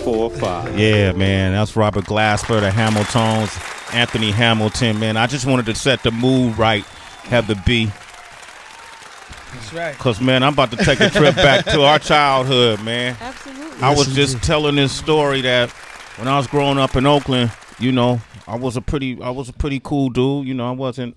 4, 5. Yeah, man. That's Robert Glasper, the Hamiltons, Anthony Hamilton, man. I just wanted to set the mood right, have the B. That's right. Because, man, I'm about to take a trip back to our childhood, man. Absolutely. I was just telling this story that when I was growing up in Oakland, you know, I was a pretty cool dude. You know, I wasn't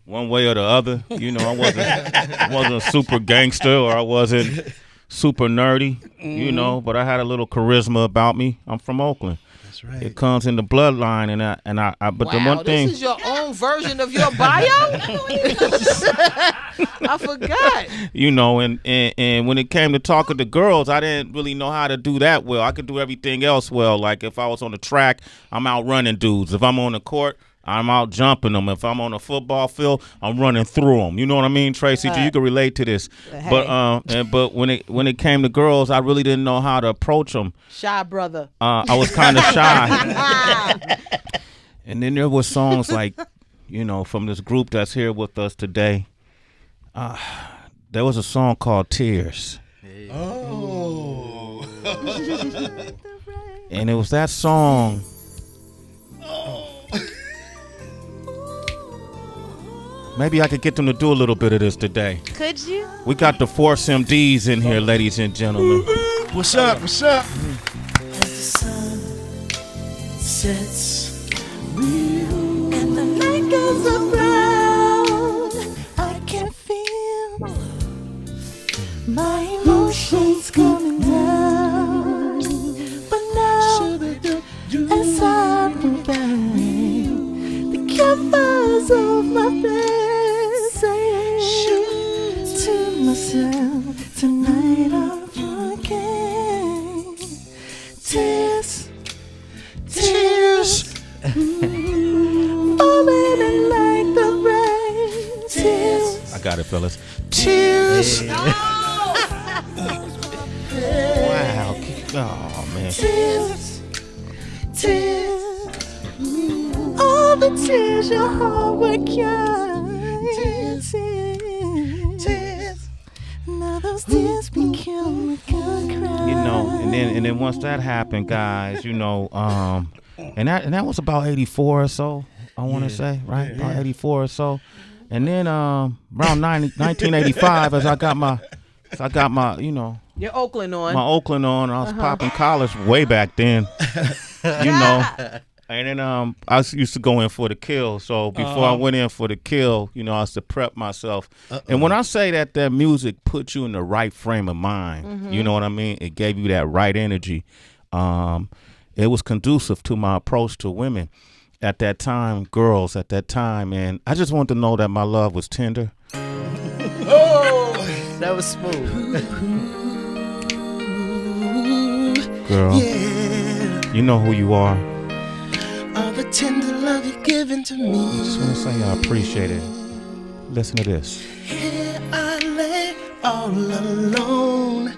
one way or the other. You know, I wasn't super gangster or I wasn't super nerdy, you know, but I had a little charisma about me. I'm from Oakland. That's right. It comes in the bloodline, and I but the one thing. This is your own version of your bio? I forgot. You know, and when it came to talking to girls, I didn't really know how to do that well. I could do everything else well. Like if I was on the track, I'm out running dudes. If I'm on the court, I'm out jumping them. If I'm on a football field, I'm running through them. You know what I mean, Tracy? You can relate to this. Hey. But when it came to girls, I really didn't know how to approach them. Shy brother. I was kind of shy. And then there were songs like, you know, from this group that's here with us today. There was a song called Tears. Hey. Oh. And it was that song. Maybe I could get them to do a little bit of this today. Could you? We got the Force MDs in here, ladies and gentlemen. What's up? What's up? As the sun sets and the night goes around, I can feel my emotions coming down. But now, as I move back, the campfires of my face say to myself, tonight I'm forgetting. Tears, tears, falling in like the rain. Tears, I got it, fellas. tears, Wow. Oh, man. tears, tears. All the tears your heart would cry. Tears. Now those tears become a cry. You know, and then once that happened, guys, you know, and that was about 84 or so, I want to say, right? About 84 or so. And then around 1985, as I got my, you know, Your Oakland on. my Oakland on, I was popping collars way back then, you know. And then I used to go in for the kill. So before I went in for the kill, you know, I used to prep myself. And when I say that music put you in the right frame of mind, you know what I mean? It gave you that right energy. It was conducive to my approach to women at that time, girls at that time. And I just wanted to know that my love was tender. Oh, that was smooth. Girl, you know who you are. All the tender love you're giving to me. I just want to say I appreciate it. Listen to this. Here I lay all alone,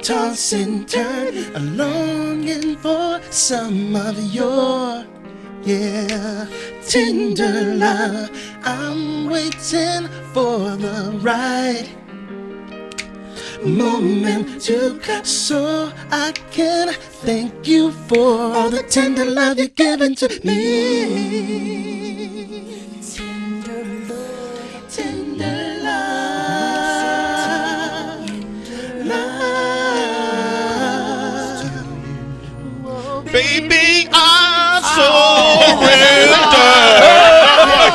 toss and turn, longing for some of your, tender love. I'm waiting for the right moment to come so I can thank you for all the tender love you're giving to me. Tender love, tender love, love. Baby, I surrender.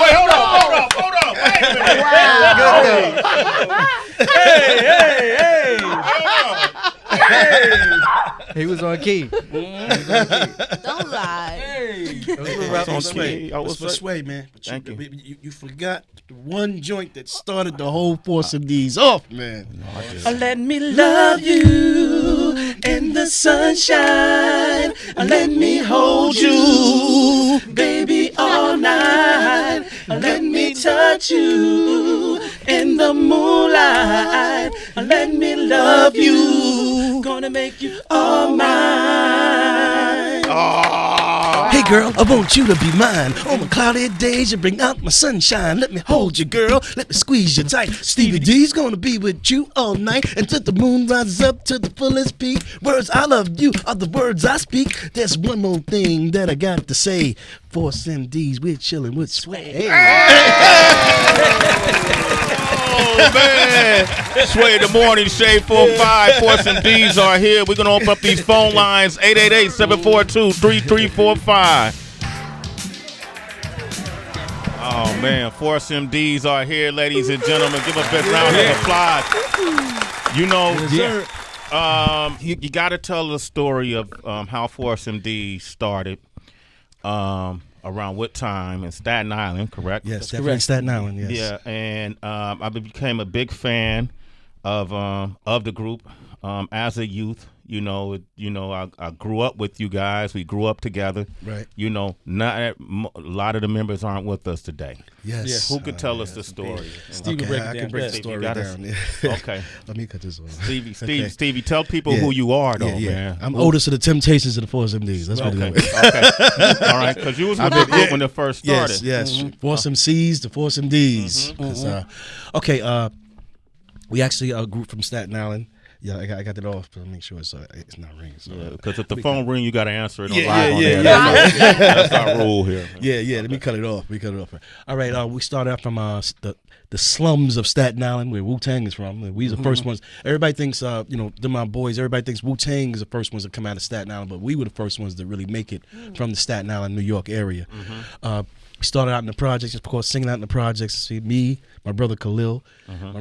Wait, hold on. Hey. He was on key. Don't lie. Sway. I was for Sway, man. But Thank you. You forgot the one joint that started the whole Force of these off, man. Let me love you in the sunshine. Let me hold you, baby, all night. Let me touch you in the moonlight. Let me love you. Gonna make you all mine. Oh. Hey girl, I want you to be mine. On my cloudy days, you bring out my sunshine. Let me hold you, girl. Let me squeeze you tight. Stevie D's gonna be with you all night until the moon rises up to the fullest peak. Words I love you are the words I speak. There's one more thing that I got to say. Force M.D's, we're chilling with Sway. Oh, man. Sway the Morning Shade 45. Force M.D's are here. We're going to open up these phone lines. 888-742-3345. Oh, man. Force M.D's are here, ladies and gentlemen. Give a big round of applause. You know, you got to tell the story of how Force M.D started. Around what time in Staten Island, correct? Yes, that's correct. Staten Island, yes. Yeah, and I became a big fan of the group as a youth. You know, I grew up with you guys. We grew up together. Right. You know, a lot of the members aren't with us today. Yes. Who could tell us the story? Stevie, Okay, break I it can down. break the Stevie, story got down. Okay. Let me cut this off. Stevie, tell people who you are, though, man. I'm oldest of the Temptations of the Force MDs. That's what it is. Okay. All right, because you was with the group when it first started. Yes. Force MCs to Force MDs. We actually a group from Staten Island. Yeah, I got that off to make sure it's not ringing. So. Yeah, because if the phone ring, you got to answer it on Yeah, live on yeah, there. yeah. That's our rule here. Yeah. Let me cut it off. All right. We started out from the slums of Staten Island, where Wu-Tang is from. And we were the first ones. Everybody thinks, they're my boys. Everybody thinks Wu-Tang is the first ones to come out of Staten Island, but we were the first ones to really make it from the Staten Island, New York area. We started out in the projects, of course, singing out in the projects. See, me, my brother Khalil,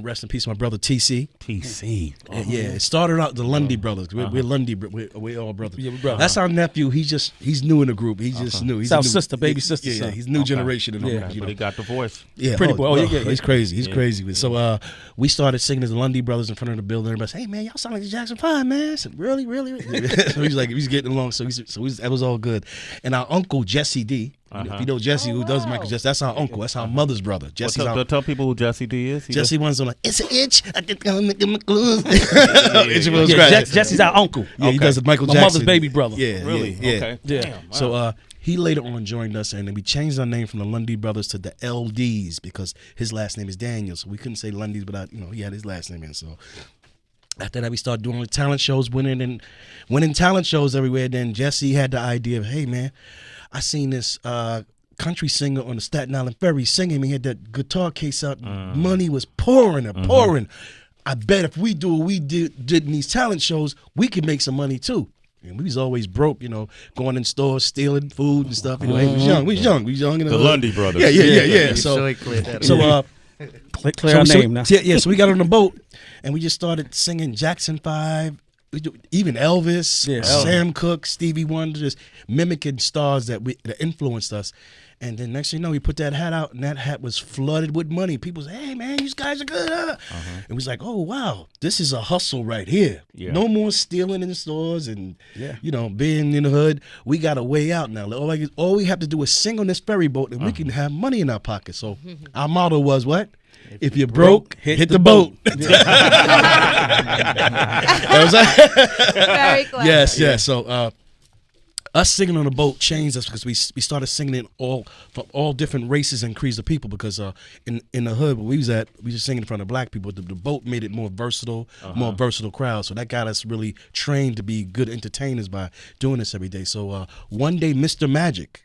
rest in peace, my brother TC. TC. Yeah, it started out the Lundy brothers. We're Lundy, we're all brothers. Yeah, we're brothers. That's our nephew. He's new in the group. He's just new. He's our a new, sister, baby sister. Yeah, son. he's new generation. In the Yeah. group, But he got the voice. Yeah, Pretty boy. Oh, yeah. He's crazy. He's crazy. So we started singing as the Lundy brothers in front of the building. Everybody said, "Hey man, y'all sound like the Jackson 5, man." I said, "Really?" So he's like, he's getting along. So that was all good. And our uncle Jesse D. If you know Jesse, who does Michael Jesse, that's our uncle. That's our mother's brother. Jesse's Tell people who Jesse D is. Jesse one's on like, it's an itch. I just gotta make him close. Jesse's our uncle. Yeah, he does it. Michael My Jackson. mother's baby brother. Yeah, Really? Yeah. Okay. Yeah. Damn, wow. So he later on joined us, and then we changed our name from the Lundy brothers to the LDs because his last name is Daniel. So we couldn't say Lundys without, he had his last name in. So after that, we started doing the talent shows, winning talent shows everywhere. Then Jesse had the idea of, hey man, I seen this country singer on the Staten Island Ferry singing. He had that guitar case out. Money was pouring and pouring. I bet if we do what we did in these talent shows, we could make some money too. And we was always broke, going in stores, stealing food and stuff. Hey, we was young. The Lundy brothers. Yeah. So Clear our name now. Yeah, so we got on the boat and we just started singing Jackson 5. Even Elvis, Sam Cooke, Stevie Wonder, just mimicking stars that influenced us. And then next thing you know, we put that hat out, and that hat was flooded with money. People say, "Hey man, you guys are good." And we was like, "Oh wow, this is a hustle right here. Yeah. No more stealing in the stores and being in the hood. We got a way out now. All we have to do is sing on this ferry boat, and we can have money in our pocket." So our motto was what? If you're broke, hit the boat. That was Very clever. Yes. So us singing on the boat changed us because we started singing it from all different races and creeds of people. Because in the hood where we was at, we was singing in front of black people. The boat made it more versatile crowd. So that got us really trained to be good entertainers by doing this every day. So one day, Mr. Magic.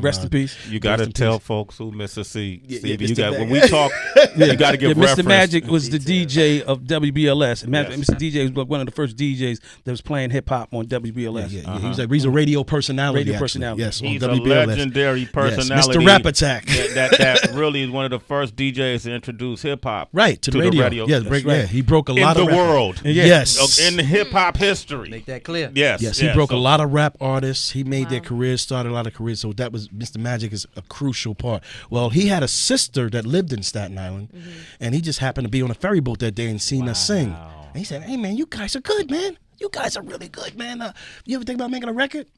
Rest in peace. You got to tell folks who Mr. C. Stevie, when we talk, you got to give Mr. reference. Magic was the DJ of WBLS. Mr. DJ was one of the first DJs that was playing hip hop on WBLS. He's a radio personality. Yes, He's on a WBLS. legendary personality. Yes, Mr. Rap Attack. that really is one of the first DJs to introduce hip hop. Right, to the radio. Yes, right. He broke a lot in of the world. Yes. In hip hop history. Make that clear. Yes, he broke a lot of rap artists. He made their careers, started a lot of careers. So that was Mr. Magic is a crucial part. Well, he had a sister that lived in Staten Island, and he just happened to be on a ferry boat that day and seen us sing. And he said, "Hey man, you guys are good, man. You guys are really good, man. You ever think about making a record?"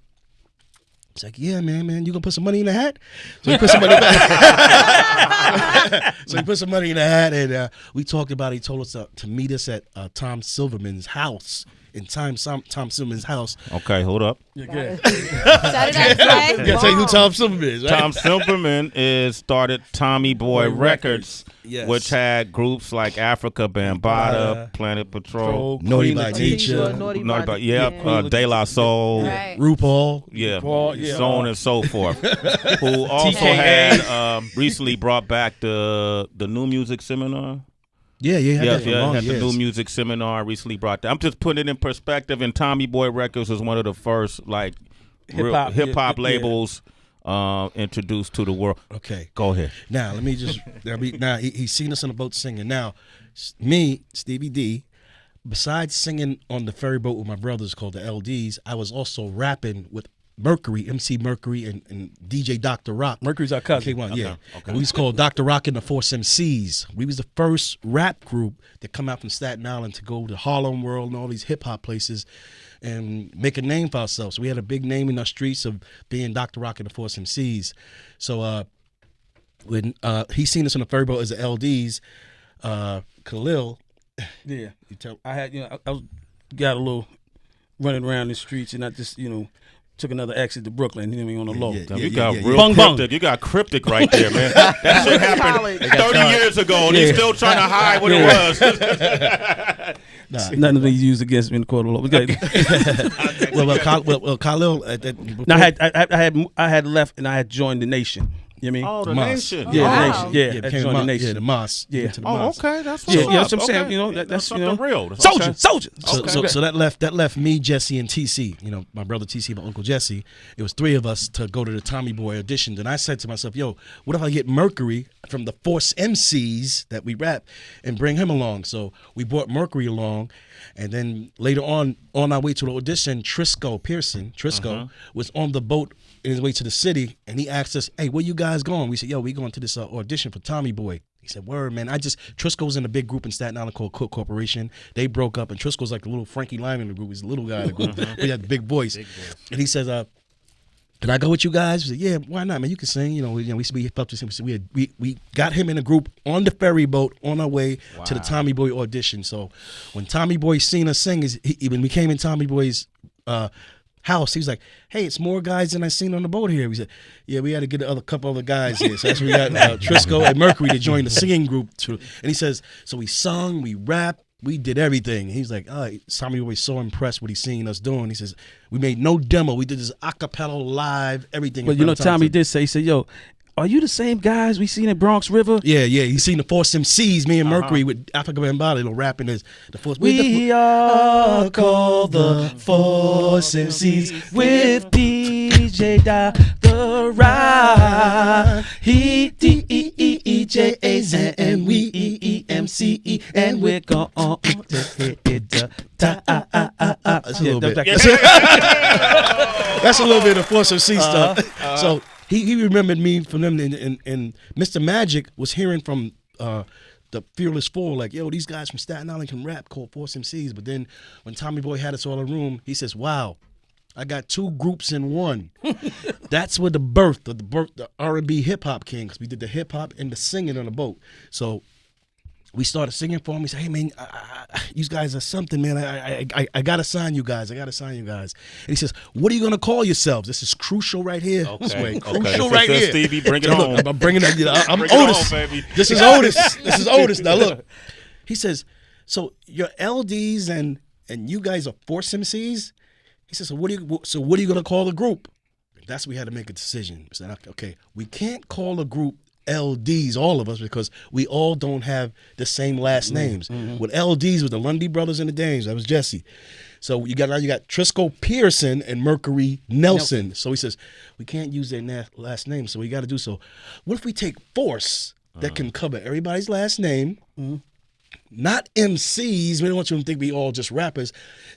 It's like, "Yeah, man. You gonna put some money in the hat?" So he put some money in the hat. So he put some money in the hat, and we talked about it. He told us to meet us at Tom Silverman's house in Tom Silverman's house. Okay, hold up. Yeah, good. Shout it out, Sway. I gotta tell you who Tom Silverman is, right? Tom Silverman started Tommy Boy Records, Yes. which had groups like Africa Bambaataa, Planet Patrol, Naughty Queen by Latifah, Nature, Naughty by, De La Soul, Right. RuPaul. yeah, RuPaul, yeah. so on and so forth. Who also TKA. had recently brought back the new music seminar. Yeah, Yeah, that for long had the years. new music seminar recently brought that. I'm just putting it in perspective. And Tommy Boy Records was one of the first like Hip-hop, hip hop yeah. labels introduced to the world. Okay. Go ahead. Now let me just. Now he's seen us on the boat singing. Now, me, Stevie D, besides singing on the ferry boat with my brothers called the LDs, I was also rapping with Mercury, MC Mercury, and DJ Dr. Rock. Mercury's our cousin. K1, yeah. And we was called Dr. Rock and the Force MCs. We was the first rap group that come out from Staten Island to go to Harlem World and all these hip hop places and make a name for ourselves. So we had a big name in our streets of being Dr. Rock and the Force MCs. So when he seen us on the ferry boat as the LDs, Khalil, Yeah. you tell I had, I got a little running around the streets, and I just, took another exit to Brooklyn. You know what I mean, on the low. Yeah. You got real Bung, bung. cryptic. You got cryptic right there, man. That shit happened 30 years ago, and he's still trying to hide what it was. Nothing to be used against me in the court of law. well, Khalil. Now I had left and I had joined the nation. You know what I mean? Oh, the Mosque. nation. Yeah, Wow. the nation. Yeah, I became joined the the nation. mosque. Yeah. Into the Oh, mosque. okay. That's what's Yeah, up. that's what I'm saying. Okay. That's something real. soldier. Okay. So that left me, Jesse, and TC. My brother TC, my uncle Jesse. It was three of us to go to the Tommy Boy audition. And I said to myself, "Yo, what if I get Mercury from the Force MCs that we rap and bring him along?" So we brought Mercury along, and then later on our way to the audition, Trisco Pearson was on the boat in his way to the city, and he asked us, "Hey, where you guys going?" We said, "Yo, we going to this audition for Tommy Boy." He said, "Word, man. Trisco's in a big group in Staten Island called Cook Corporation. They broke up, and Trisco's like the little Frankie Lyman in the group. He's the little guy in the group. But he had the big voice. And he says, can I go with you guys?" We said, "Yeah, why not, man? You can sing." We felt the same. So we got him in a group on the ferry boat on our way to the Tommy Boy audition. So when Tommy Boy seen us sing, when we came in Tommy Boy's house, he was like, "Hey, it's more guys than I seen on the boat here." We said, "Yeah, we had to get a couple other guys here." So that's when we got Trisco and Mercury to join the singing group too. And he says, so we sung, we rapped, we did everything. He's like, Tommy was so impressed what he seen us doing. He says, we made no demo. We did this acapella live, everything. But Tommy did say, he said, "Yo, are you the same guys we seen at Bronx River?" Yeah. He seen the Force MCs, me and Mercury with Africa Bambaataa, rapping as the Force. We are called the Force MCs with DJ Dr. Rock. He DEEJAZ and we EMCE and we're gonna hit the top. That's a little bit. That's a little bit of Force MC stuff. So he remembered me from them, and Mr. Magic was hearing from the Fearless Four, like, "Yo, these guys from Staten Island can rap," called Force MCs. But then when Tommy Boy had us all in a room, he says, "Wow, I got two groups in one." That's where the R&B hip hop came, because we did the hip hop and the singing on the boat. So we started singing for him. We said, "Hey, man, you guys are something, man. I got to sign you guys. And he says, "What are you going to call yourselves?" This is crucial right here. Okay. Crucial right here. Stevie, bring it on. I'm bringing it. I'm Bring it Otis. on, baby. This is Otis. This is Otis. Now, look. He says, "So your LDs and you guys are Force MCs?" He says, "So what are you going to call the group?" That's when we had to make a decision. We said, "Okay, we can't call a group LDs, all of us, because we all don't have the same last names." With LDs, with the Lundy brothers and the Dames, that was Jesse. So you got Trisco Pearson and Mercury Nelson. So he says, we can't use their last name, so we got to do so. What if we take Force that can cover everybody's last name? Not MCs. We don't want you to think we all just rappers.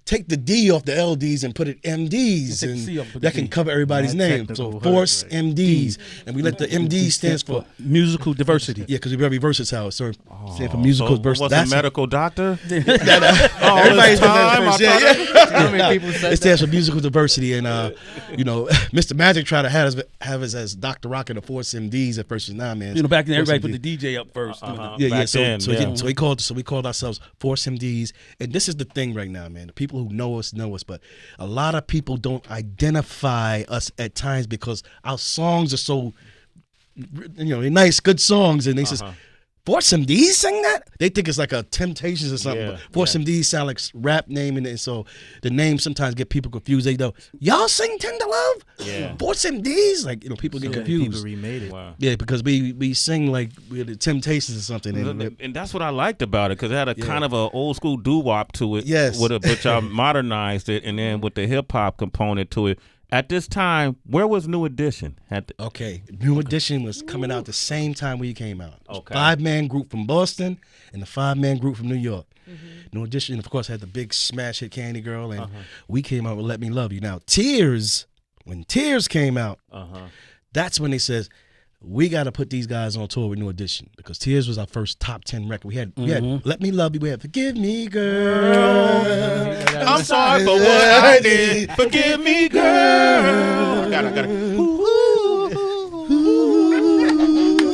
Take the D off the LDs and put it MDs, Take the C off, put and the that can D. cover everybody's name. So Force MDs, and we let the MD stands for musical diversity. yeah, because we're very versatile. So stand for musical So diversity. was a medical doctor? Everybody's time, How many people said It stands for musical diversity, and Mr. Magic tried to have us as Dr. Rock and the Force MDs at first. Nah, man. Back then Force everybody MD. put the DJ up first. Yeah. Back then, So he called. So we called ourselves Force MDs. And this is the thing right now, man. The people who know us, but a lot of people don't identify us at times because our songs are so, they're nice, good songs. And they says, Force MD sing that? They think it's like a Temptations or something. But Force MD sound like rap name, and so the name sometimes get people confused. They go, y'all sing Tender Love? Yeah. Force MDs? Like, people get confused. People remade it. Wow. Yeah, because we sing like we're the Temptations or something. And that's what I liked about it, because it had a kind of a old school doo-wop to it. Yes. But y'all modernized it, and then with the hip hop component to it. At this time, where was New Edition? Okay, New Edition was coming out the same time we came out. Okay. 5-man group from Boston and the 5-man group from New York. New Edition, of course, had the big smash hit Candy Girl, and we came out with Let Me Love You. Now, when Tears came out, that's when they says, we got to put these guys on tour with New Edition, because Tears was our first top 10 record. We had Let Me Love You. We had Forgive Me, Girl. I'm sorry for what I did. Forgive me, girl. I got it.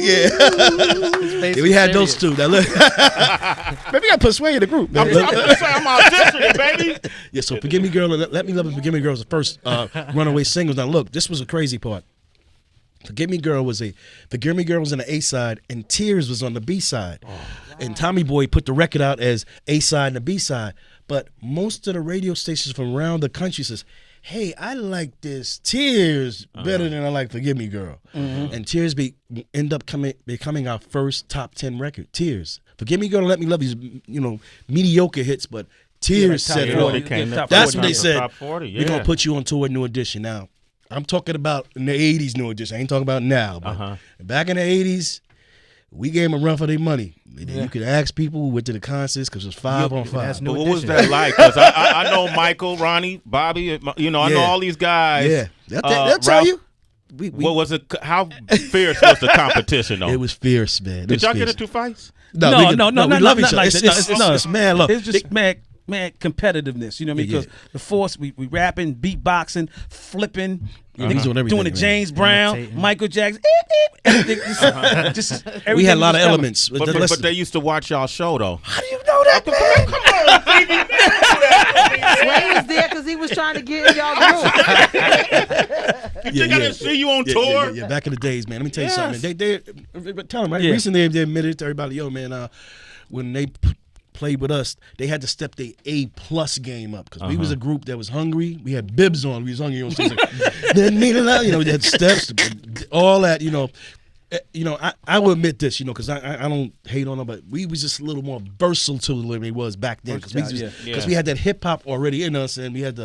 Yeah. We had those two. Now look, maybe I put Sway in the group. I'm auditioning, baby. Yeah, so Forgive Me, Girl, and Let Me Love You, Forgive Me, Girl was the first runaway singles. Now look, this was a crazy part. Forgive Me Girl was on the A side, and Tears was on the B side. And Tommy Boy put the record out as A side and the B side. But most of the radio stations from around the country says, hey, I like this Tears better than I like Forgive Me Girl. And Tears end up becoming our first top 10 record. Tears. Forgive Me Girl and Let Me Love You, mediocre hits, but Tears set it off. That's what they said. We're going to put you on tour with New Edition. Now, I'm talking about in the 80s New Edition. I ain't talking about now. But back in the 80s, we gave them a run for their money. You could ask people who went to the concerts, because it was 5 on 5. But what was that like? Because I know Michael, Ronnie, Bobby, I know all these guys. Yeah. They'll tell you. What was it? How fierce was the competition, though? It was fierce, man. Did y'all get into fights? No, we love each other. It's mad love. It's just mad competitiveness, you know what I mean? Because the Force, we rapping, beatboxing, flipping, doing the James Brown, Michael Jackson, everything. Just everything. We had a lot of elements. But they used to watch y'all show, though. How do you know that, man? Come on, Sway was there because he was trying to get in y'all group. You think I didn't see you on tour? Yeah, back in the days, man. Let me tell you something. They tell them, right? Recently they admitted to everybody, yo, man, when they played with us, they had to step their A+ game up, because we was a group that was hungry. We had bibs on. We was hungry. Didn't need a lot. We had steps, all that. I will admit this, because I don't hate on them, but we was just a little more versatile than they was back then, because we had that hip hop already in us, and we had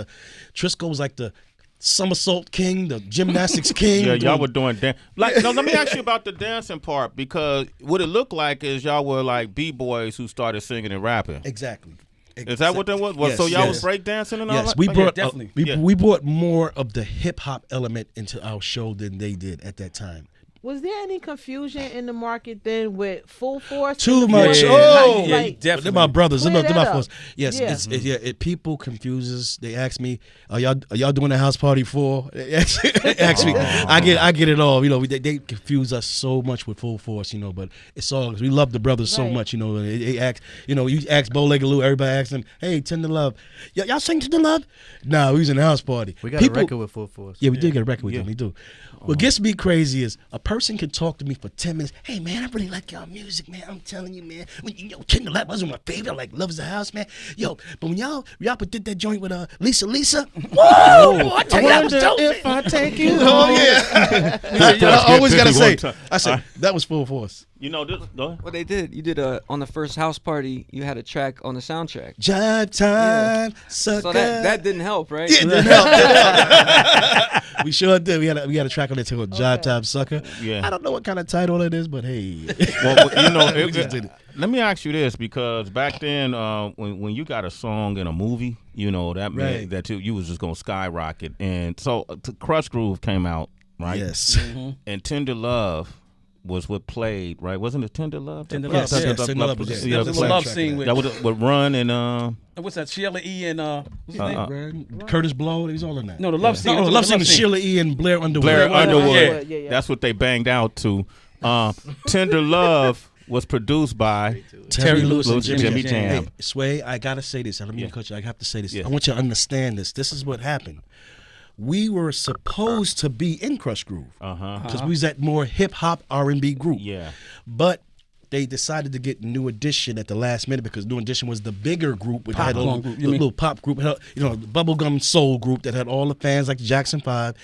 Trisco was like the somersault king, the gymnastics king. Yeah, y'all were doing dance. Let me ask you about the dancing part, because what it looked like is y'all were like B-boys who started singing and rapping. Exactly. Is that what that was? Yes, so y'all was breakdancing and all that? Yes, we brought definitely. We brought more of the hip hop element into our show than they did at that time. Was there any confusion in the market then with Full Force? Too much. Definitely. They're my brothers. They're my force. Yes, Yeah. people confuses. They ask me, "Are y'all doing a house party for?" They ask me. I get it all. They confuse us so much with Full Force. But it's all, we love the brothers so much. They ask. You ask Bo Legaloo. Everybody asks them, "Hey, Tender Love, y'all sing Tender Love?" No, we was in a house party. We got a record with Full Force. Yeah, we did get a record with them. We do. What gets me crazy is a person can talk to me for 10 minutes. Hey, man, I really like y'all music, man. I'm telling you, man. Tender Love was my favorite. I like Love is the House, man. But when y'all did that joint with Lisa. Whoa! Boy, I tell you, that was dope. If I take you home. Yeah. I always got to say, I said, that was Full Force. What they did, you did on the first house party, you had a track on the soundtrack. Jive time, sucker. So that didn't help, right? Yeah, it didn't help. We sure did. We had a track on it called Jive Time Sucker. Yeah. I don't know what kind of title it is, but hey. Well, we just did it. Let me ask you this, because back then, when you got a song in a movie, that meant that you was just gonna skyrocket. And so Crush Groove came out, right? Yes. And Tender Love was what played, right? Wasn't it Tender Love? Tender Yes, Love. Tender Love was There was a love scene with that was with Run and what's that? Sheila E. and what's his name? Curtis Blow, he's all in that. No, the love scene. No, the love scene was Sheila E. and Blair Underwood. Blair Underwood. Yeah. That's what they banged out to. Tender Love was produced by Terry Lewis and Jimmy Jam. Hey, Sway, I gotta say this. Let me cut you. I have to say this. Yeah. I want you to understand this. This is what happened. We were supposed to be in Crush Groove because we was that more hip hop R&B group. Yeah, but they decided to get New Edition at the last minute because New Edition was the bigger group, which had a little pop group, the bubblegum soul group that had all the fans like Jackson 5,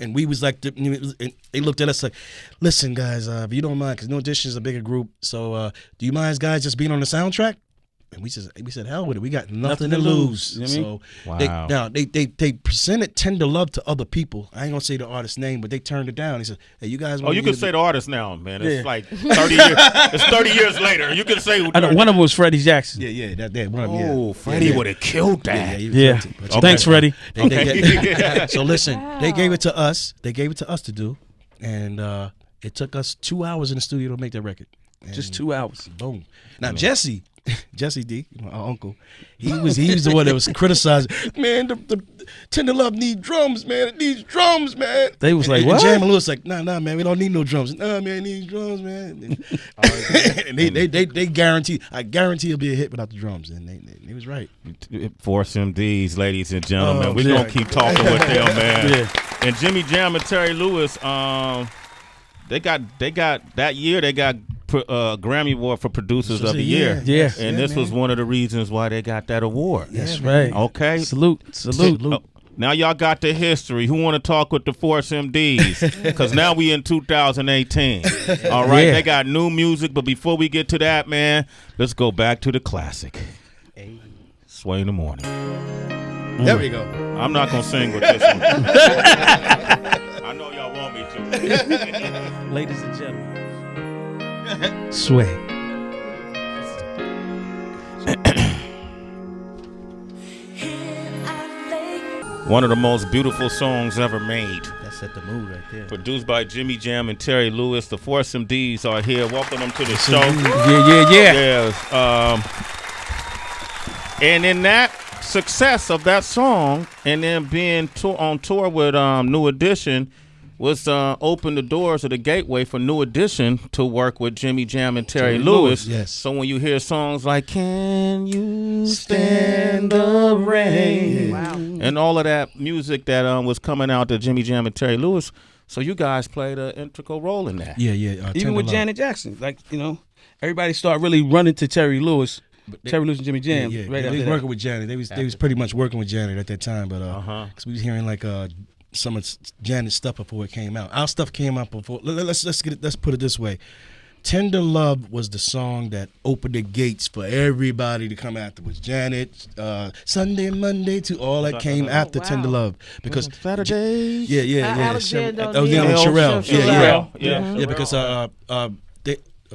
and we was like, and they looked at us like, listen guys, if you don't mind, because New Edition is a bigger group, so do you mind guys just being on the soundtrack? And we said, hell with it. We got nothing to lose. You know what So wow. they presented Tender Love to other people. I ain't gonna say the artist's name, but they turned it down. He said, hey, you guys. You can say the artist now, man. It's like 30 years. It's 30 years later. You can say. I know one of them was Freddie Jackson. Yeah, that one of them. Oh, Freddie would have killed that. Yeah. Thanks, Freddie. So listen, they gave it to us. They gave it to us to do, and it took us 2 hours in the studio to make that record. And Just 2 hours. Boom. Now Jesse D, my uncle, he was the one that was criticizing. Man, the Tender Love need drums, man. It needs drums, man. They was like, and what? Jam and Lewis like, nah, man, we don't need no drums. Nah, man, it needs drums, man. And they guarantee, I guarantee it'll be a hit without the drums. And they was right. Force MDs, ladies and gentlemen. We're gonna keep talking with them, man. Yeah. And Jimmy Jam and Terry Lewis, they got that year they got Grammy Award for Producers of the Year. Yeah. And this was one of the reasons why they got that award. That's right. Okay. Salute. Now y'all got the history. Who want to talk with the Force MDs? Because now we in 2018. All right. Yeah. They got new music, but before we get to that, man, let's go back to the classic. Sway in the Morning. There we go. I'm not gonna sing with this one. I know y'all want me to. Ladies and gentlemen. Sway. One of the most beautiful songs ever made. That set the mood right there. Produced by Jimmy Jam and Terry Lewis. The Force MDs are here. Welcome them to the show. Yeah. Yes. And in that success of that song, and then being on tour with New Edition, was open the doors or the gateway for New Edition to work with Jimmy Jam and Terry Lewis. Yes. So when you hear songs like "Can You Stand the Rain," Wow. and all of that music that was coming out to Jimmy Jam and Terry Lewis, so you guys played an integral role in that. Yeah. Even with Janet Jackson, everybody started really running to Terry Lewis. Terry Lewis and Jimmy Jam. Right. They was working with Janet. They was pretty much working with Janet at that time, but because we was hearing like some of Janet's stuff before it came out. Our stuff came out before. Let's put it this way. Tender Love was the song that opened the gates for everybody to come afterwards. Janet, Sunday, Monday, to all that came after wow. Tender Love because Saturday. yeah. Alexander That was Sherelle. Yeah. Yeah, because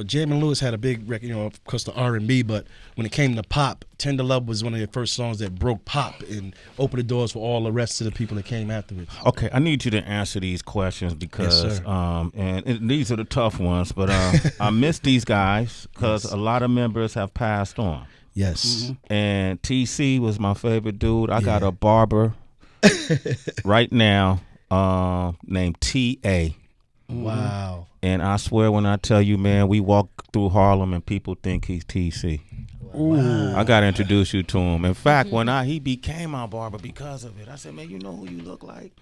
Jam and Lewis had a big record, of course the R&B, but when it came to pop, Tender Love was one of the first songs that broke pop and opened the doors for all the rest of the people that came afterwards. Okay, I need you to answer these questions because, Yes, sir. and these are the tough ones, but I miss these guys because a lot of members have passed on. Yes. And TC was my favorite dude. I got a barber right now named T.A. Wow. And I swear when I tell you, man, we walk through Harlem and people think he's TC. Wow. I got to introduce you to him. In fact, when he became my barber because of it, I said, man, you know who you look like?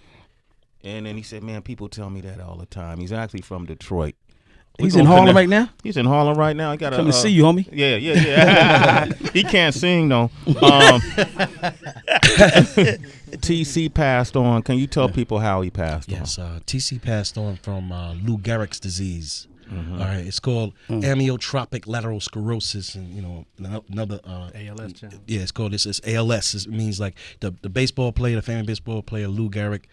And then he said, man, people tell me that all the time. He's actually from Detroit. He's in Harlem right now? He's in Harlem right now. I got Come to see you, homie. Yeah. He can't sing, though. TC passed on. Can you tell people how he passed on? Yes, TC passed on from Lou Gehrig's disease. All right, it's called amyotrophic lateral sclerosis, and another ALS. Yeah, it's called this. It's ALS. It means like the baseball player, the famous baseball player Lou Gehrig.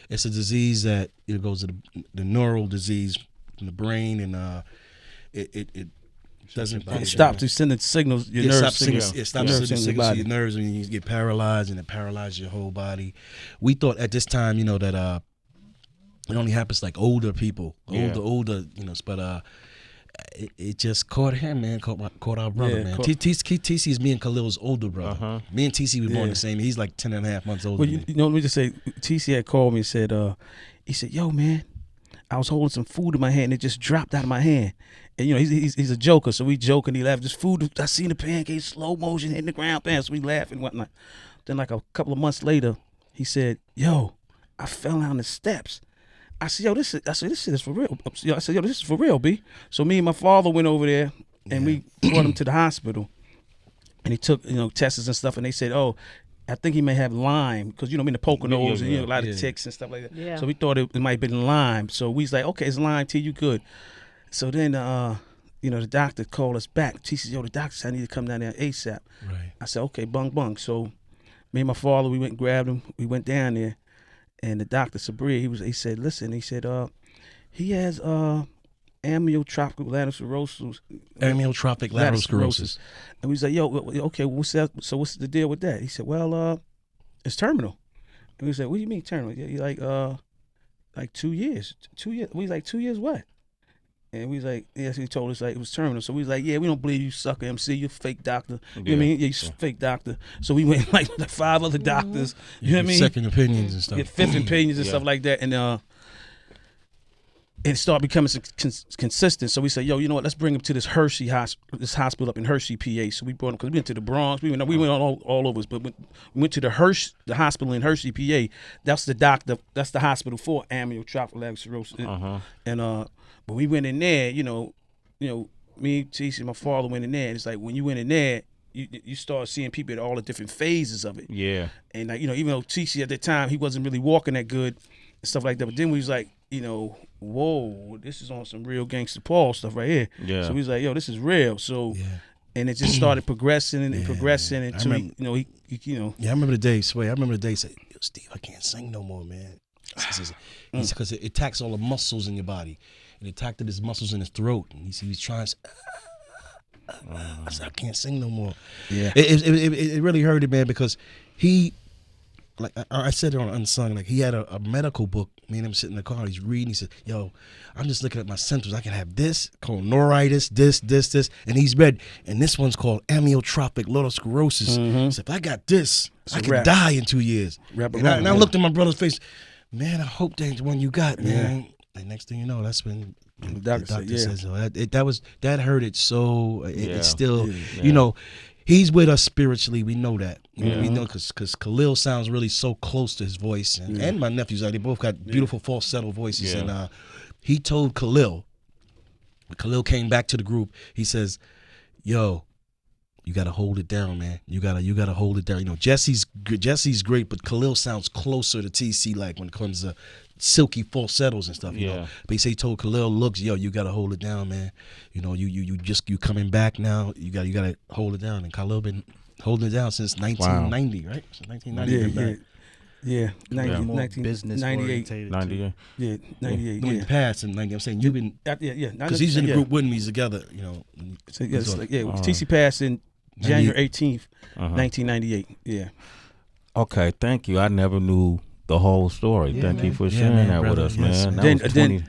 It's a disease that goes to the neural disease in the brain, and it doesn't. It stops you sending signals. Your nerves. It stops sending signals to your nerves, and you get paralyzed, and it paralyzes your whole body. We thought at this time, that it only happens like older people, older, but it just caught him, man. Caught our brother, man. TC is me and Khalil's older brother. Me and TC were born the same. He's like 10 and a half months older. Well, let me just say, TC had called me and said, he said, yo, man, I was holding some food in my hand and it just dropped out of my hand. And he's a joker, so we joke and he laughed. This food, I seen the pancake slow motion hitting the ground, so we laugh and whatnot. Then like a couple of months later, he said, "Yo, I fell down the steps." I said, "Yo, this shit is for real." I said, "Yo, this is for real, B." So me and my father went over there and we brought him to the hospital, and he took tests and stuff, and they said, "Oh, I think he may have Lyme because the Poconos and a lot of ticks and stuff like that." Yeah. So we thought it might have been Lyme. So we was like, "Okay, it's Lyme, T, you good." So then, the doctor called us back. He said, "Yo, the doctor said I need to come down there ASAP." Right. I said, "Okay, bung." So me and my father, we went and grabbed him. We went down there, and the doctor, Sabri, he said, "Listen," he said, "he has amyotrophic lateral sclerosis." Amyotrophic lateral sclerosis. And we was like, "Yo, okay, what's that? So what's the deal with that?" He said, "Well, it's terminal." And we said, "What do you mean terminal?" Yeah, like 2 years. 2 years. We was like, 2 years what? And we was like, yes, he told us like it was terminal. So we was like, yeah, we don't believe you, sucker MC, you fake doctor. You know what I mean? Yeah, you fake doctor. So we went like 5 other doctors. You know what I mean? Second opinions and stuff. Get fifth opinions and stuff like that. And it started becoming consistent. So we said, yo, you know what? Let's bring him to this hospital up in Hershey, PA. So we brought him because we went to the Bronx. We went all over, but we went to the hospital in Hershey, PA. That's the doctor. That's the hospital for amyotrophic lateral sclerosis. And but we went in there. Me, TC, my father went in there. And it's like when you went in there, you start seeing people at all the different phases of it. Yeah. And like even though TC at the time he wasn't really walking that good and stuff like that, but then we was like, whoa, this is on some real Gangsta Paul stuff right here. Yeah. So we was like, yo, this is real. So, and it just started progressing and progressing until I remember the day, Sway. I remember the day he said, "Yo, Steve, I can't sing no more, man." It's because it attacks all the muscles in your body. It attacked his muscles in his throat, and he was trying to. I said, "I can't sing no more." Yeah. It really hurt it, man, because he. Like I said it on Unsung, like he had a medical book. Me and him sitting in the car, he's reading. He said, "Yo, I'm just looking at my symptoms. I can have this called neuritis, this," and he's read. And this one's called amyotrophic lateral sclerosis. So if I got this, I could die in 2 years. And I looked at my brother's face. Man, I hope that's the one you got, man. And next thing you know, that's when the doctor says, that hurt it so. It's still, he's with us spiritually. We know that. We know because Khalil sounds really so close to his voice, and my nephews, they both got beautiful falsetto voices. And he told Khalil came back to the group. He says, "Yo, you gotta hold it down, man. You gotta hold it down. Jesse's great, but Khalil sounds closer to TC, like when it comes to silky falsettos and stuff. You know. But he said he told Khalil, "Look, yo, you gotta hold it down, man. You coming back now. You gotta hold it down." And Khalil been holding it down since 1990, right? Since 1990. Yeah, 1998. 98. Yeah, 98. When he passed in 90, I'm saying you've been because he's in the group with me together. So TC passed in January 18th, 1998. Yeah. Okay, thank you. I never knew the whole story. Thank you for sharing that with us, man. Then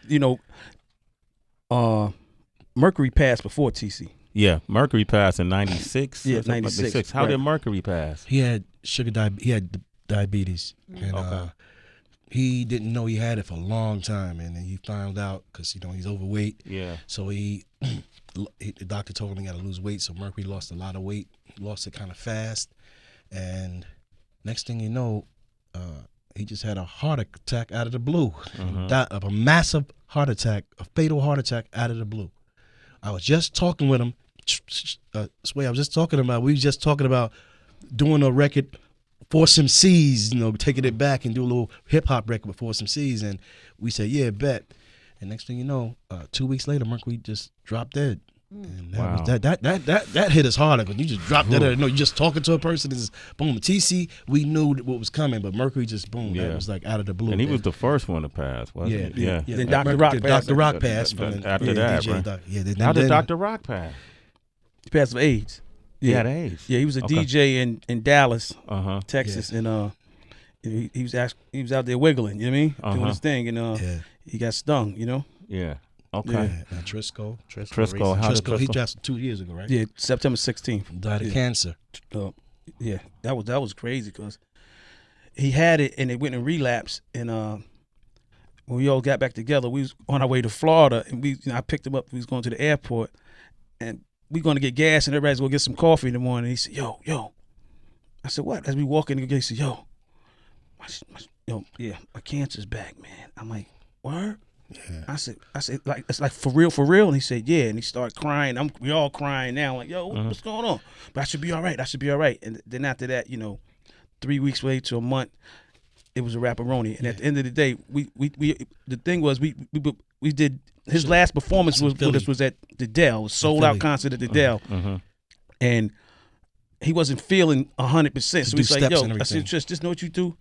Mercury passed before TC. Yeah, Mercury passed in 96. Yeah, 96. How did Mercury pass? He had he had diabetes, and he didn't know he had it for a long time, and then he found out because he's overweight. Yeah. So the doctor told him he got to lose weight. So Mercury lost a lot of weight, lost it kind of fast, and next thing you know, he just had a heart attack out of the blue. Died of a massive heart attack, a fatal heart attack out of the blue. I was just talking with him. Sway, we were just talking about doing a record, Force M.C's, taking it back and do a little hip hop record with Force M.C's, and we said, yeah, bet. And next thing you know, 2 weeks later, Mercury just dropped dead. And that hit us harder because you just dropped dead. You just talking to a person, is boom. TC, we knew what was coming, but Mercury just boom. That was like out of the blue. And he was the first one to pass, wasn't he? Yeah. Then Dr. Rock passed. Dr. Rock passed after that, DJ, right? How did Dr. Rock pass? He passed of AIDS. He had AIDS. Yeah, he was a DJ in Dallas, Texas, and he was out there wiggling. You know what I mean? Doing his thing, and he got stung. Yeah. Okay. Yeah. Trisco. He passed 2 years ago, right? Yeah, September 16th. Died of cancer. That was crazy because he had it and it went in relapse, and when we all got back together, we was on our way to Florida, and I picked him up. We was going to the airport, and we going to get gas, and everybody's going to get some coffee in the morning. He said, yo. I said, what? As we walk in the gate, he said, yo, my cancer's back, man. I'm like, word? Yeah. I said, like, it's like for real? And he said, yeah. And he started crying. We all crying now. I'm like, yo, what's going on? But I should be all right. And then after that, 3 weeks later to a month, it was a rapperoni. And at the end of the day, we the thing was we did his last performance was at the Dell. It was sold out concert at the Dell. And he wasn't feeling 100%. So he's like, yo, I said, just know what you do.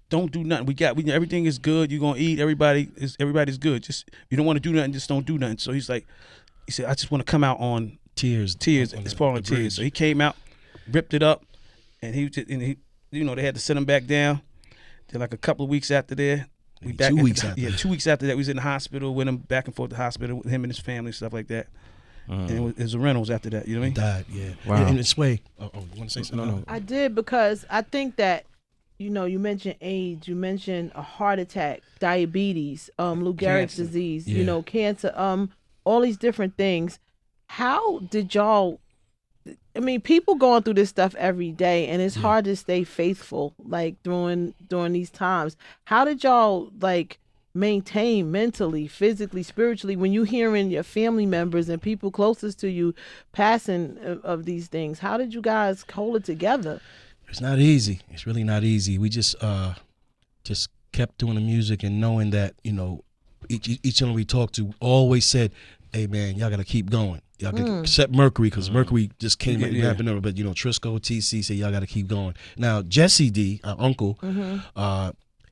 Don't do nothing. Everything is good. You're gonna eat. Everybody's good. Just you don't want to do nothing, just don't do nothing. So he said, I just want to come out on tears. It's pouring tears. So he came out, ripped it up, and he they had to sit him back down. Then like a couple of weeks after there, 2 weeks after. 2 weeks after that, we was in the hospital with him, back and forth to the hospital with him and his family, stuff like that. And it was a Reynolds after that. You know what I mean? Died. Yeah. Wow. And Sway. You want to say something? No. I did, because I think that you mentioned AIDS, you mentioned a heart attack, diabetes, Lou Gehrig's disease, cancer, all these different things. How did y'all? I mean, people going through this stuff every day, and it's hard to stay faithful, like during these times. How did y'all maintain mentally, physically, spiritually when you hearing your family members and people closest to you passing of these things? How did you guys hold it together? It's not easy. It's really not easy. We just kept doing the music and knowing that each one we talked to always said, "Hey man, y'all gotta keep going. Y'all gotta, except Mercury, because Mercury just came in rapping over. But Trisco, TC said y'all gotta keep going." Now Jesse D, our uncle,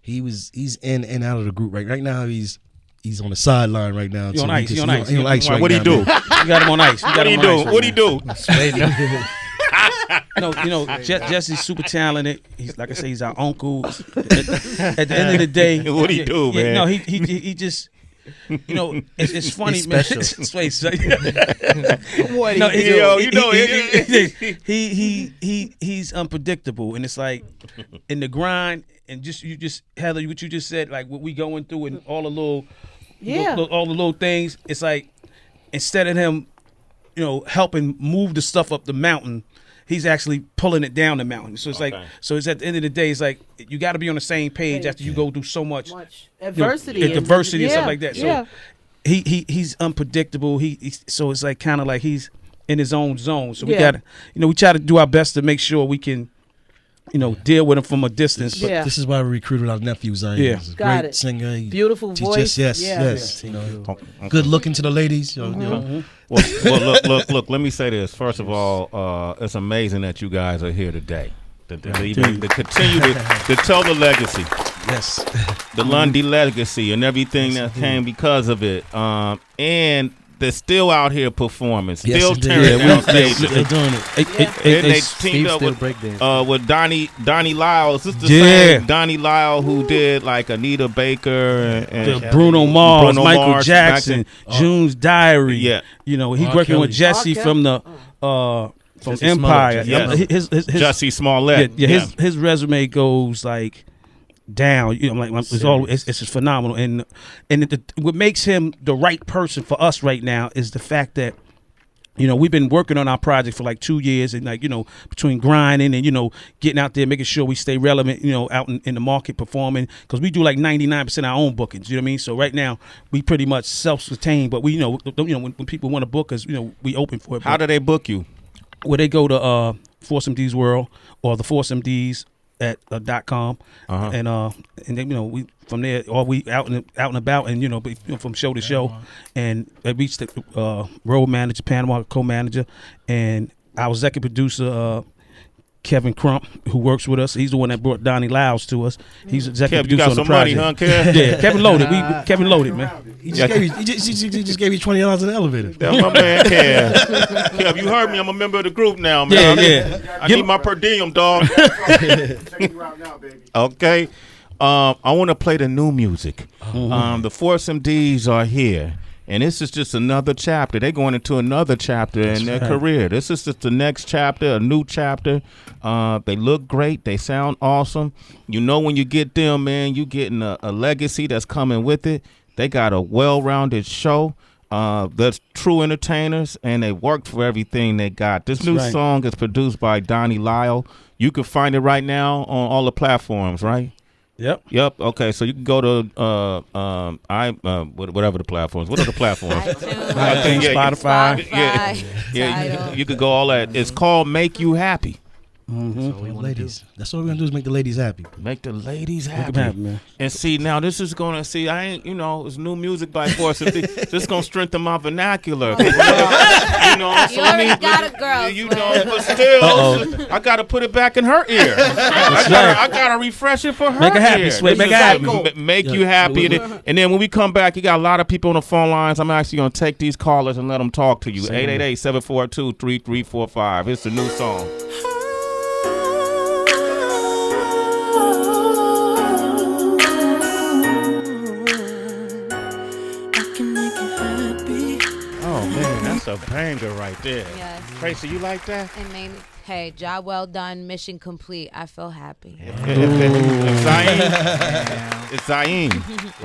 he's in and out of the group right now. He's on the sideline right now. He's on ice. He's on ice. Right, what do you do? You got him on ice. What do you do? What do you do? Jesse's super talented. He's, like I say, he's our uncle. At the end of the day, what do you do, man? No, he just. It's funny, he's man. He's unpredictable, and it's like in the grind, and Heather, what you just said, like what we going through, and all the little things. It's like instead of him, helping move the stuff up the mountain, he's actually pulling it down the mountain. So it's it's at the end of the day, it's like you got to be on the same page after you go through so much adversity, and stuff like that. So he's unpredictable. So it's like kind of like he's in his own zone. So we got to, we try to do our best to make sure we can, deal with him from a distance. But this is why we recruited our nephew Zion. He's a great singer. Beautiful voice. Yes. Good looking to the ladies. Well, look. Let me say this. First of all, it's amazing that you guys are here today. To continue to tell the legacy. Yes. The Lundy legacy and everything that came because of it. And they're still out here performing, still tearing down stages. They're doing it. They teamed up with Donnie Lyle. This is the same Donnie Lyle who did like Anita Baker and Bruno Mars, Michael Jackson, June's Diary. Yeah, he's working with Jesse from the from Empire. His Jussie Smollett. His resume goes like down. It's just phenomenal. And what makes him the right person for us right now is the fact that we've been working on our project for like 2 years, and between grinding and getting out there, making sure we stay relevant, out in the market performing, because we do like 99% of our own bookings. You know what I mean? So right now we pretty much self-sustained, but we when people want to book us, we open for it. How do they book you? Well, they go to Force MD's World or the Force MD's at .com, and then we from there, or we out and about, and from show to show, and I reached the road manager, Panama co-manager, and our executive producer Kevin Crump, who works with us. He's the one that brought Donnie Lyles to us. He's executive producer on the project. Money, huh, Kev? Yeah, Kevin loaded. Kevin loaded, man. He just gave you $20 in the elevator. That's my man, Kev. Kev, you heard me. I'm a member of the group now, man. Yeah. I need my per diem, dog. Okay. I want to play the new music. The Force MDs are here. And this is just another chapter. They're going into another chapter in their career. This is just the next chapter, a new chapter. They look great. They sound awesome. You know, when you get them, man, you getting a legacy that's coming with it. They got a well-rounded show. That's true entertainers, and they worked for everything they got. This new song is produced by Donnie Lyle. You can find it right now on all the platforms, right? Yep. Okay, so you can go to whatever the platforms. What are the platforms? iTunes, Spotify. Yeah. You could go all that. It's called "Make You Happy." Ladies. That's all we're gonna do is make the ladies happy. Make the ladies happy. Make them happy, man. And see, now this is gonna I ain't, it's new music by Force M.D. This is gonna strengthen my vernacular. You already got a girl. But still, I gotta put it back in her ear. I gotta refresh it for her. Make her happy, ear. Sway. Make her happy. Make you happy. And then when we come back, you got a lot of people on the phone lines. I'm actually gonna take these callers and let them talk to you. 888-742-3345. It's a new song. That's a banger right there. Yes. Tracy, you like that? It made me, hey, job well done, mission complete. I feel happy. It's Zayn,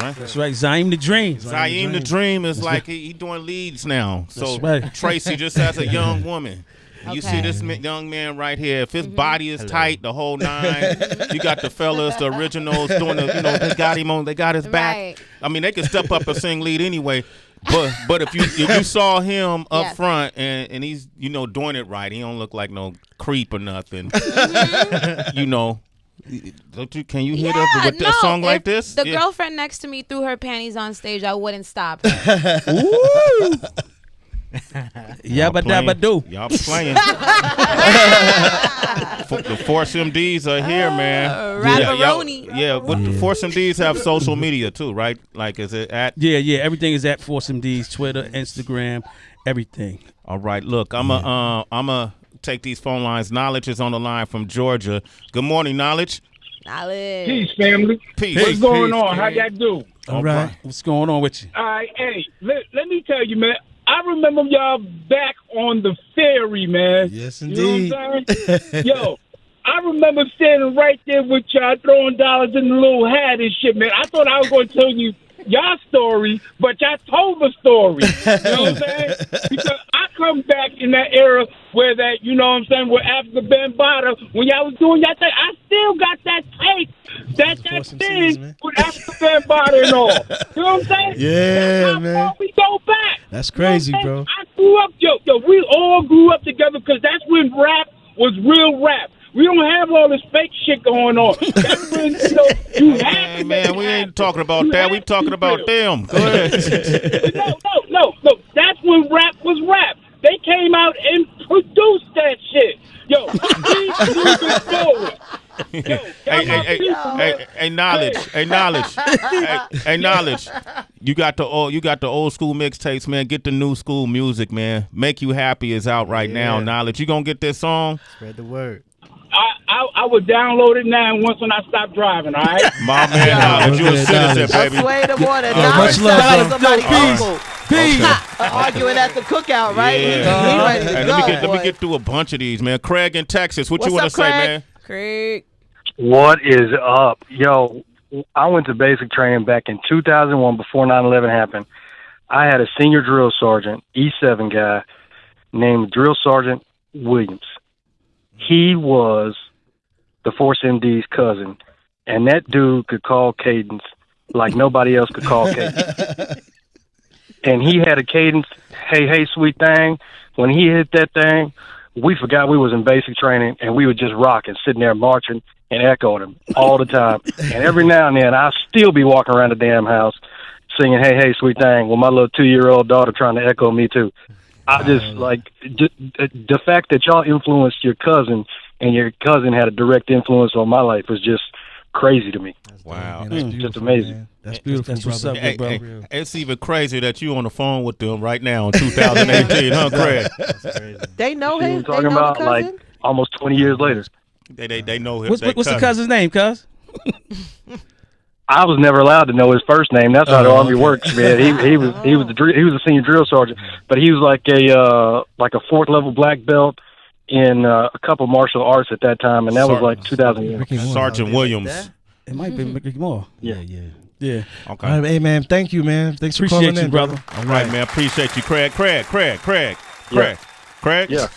right? That's right, Zayn the Dream. Zayn the Dream is like he doing leads now. So right. Tracy just as a young woman. You see this young man right here. If his body is tight, the whole nine. You got the fellas, the originals doing the, they got him on. They got his back. Right. I mean, they can step up and sing lead anyway. But if you saw him up front and he's doing it right, he don't look like no creep or nothing. Can you hit up with a song like this? The girlfriend next to me threw her panties on stage, I wouldn't stop. Ooh. Yabba dabba do. Y'all playing. The Force MDs are here, man. Rapperoni. But the Force MDs have social media too, right? Like, is it at? Yeah. Everything is at Force MD's Twitter, Instagram, everything. All right. Look, I'm a take these phone lines. Knowledge is on the line from Georgia. Good morning, Knowledge. Knowledge. Peace, family. Peace. What's going on? How y'all do? All right. What's going on with you? All right. Hey, let me tell you, man. I remember y'all back on the ferry, man. Yes, indeed. You know what I'm saying? Yo, I remember standing right there with y'all throwing dollars in the little hat and shit, man. I thought I was going to tell you y'all story, but y'all told the story. You know what I'm saying? Because I come back in that era where that, you know what I'm saying, where Africa Bambaataa, when y'all was doing y'all thing, I still got that tape. That thing with Africa Bambaataa and all. You know what I'm saying? Yeah, man. We go back. That's crazy, bro. I grew up, we all grew up together because that's when rap was real rap. We don't have all this fake shit going on. That's when, you have to. Man, we ain't talking about that. We talking about them. Go ahead. No. That's when rap was rap. They came out and produced that shit. Yo, keep moving forward. Hey, knowledge. You got the old school mixtapes, man. Get the new school music, man. Make You Happy is out right now. Knowledge, you gonna get this song? Spread the word. I would download it now once when I stop driving. All right, my man, Knowledge, you a citizen, baby. Sway the morning. Much love, somebody uncle. Peace. Arguing at the cookout, right? Yeah. He ready to go, let me get through a bunch of these, man. Craig in Texas, what you want to say, man? Craig. What is up? Yo, I went to basic training back in 2001 before 9/11 happened. I had a senior drill sergeant, E7 guy, named Drill Sergeant Williams. He was the Force MD's cousin, and that dude could call cadence like nobody else could call cadence. And he had a cadence, hey, sweet thing. When he hit that thing, we forgot we was in basic training, and we would just rock and sitting there marching and echoing him all the time. And every now and then, I'll still be walking around the damn house singing, hey, sweet thing, with my little 2-year-old daughter trying to echo me too. I just, the fact that y'all influenced your cousin, and your cousin had a direct influence on my life was just crazy to me. Wow. Man, that's just amazing. Man. That's beautiful, That's what's brother. up, bro. It's even crazier that you on the phone with them right now in 2018, huh, Craig? That's crazy. They know See what him. I'm They talking know about, the like, cousin. almost 20 years later. They know him. What's the cousin's name, cuz? I was never allowed to know his first name. That's how the Army works, man. He was a senior drill sergeant, but he was like a fourth level black belt in a couple martial arts at that time, and that was like 2000. Sergeant Williams. It might be Mickey Moore. Yeah. Yeah. Okay. All right, hey man, thank you, man. Thanks for Appreciate calling you, in, brother. All right, man. Appreciate you, Craig. Craig. Yeah.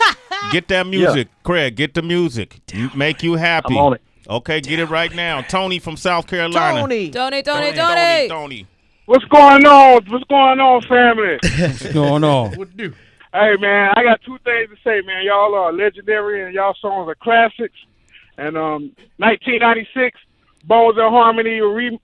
Get that music, Craig. Get the music. Make you happy. I'm on it. Okay, get it right now. Tony from South Carolina. Tony. Tony. What's going on? What's going on, family? What's going on? Hey, man, I got two things to say, man. Y'all are legendary, and y'all songs are classics. And 1996, Bones and Harmony, use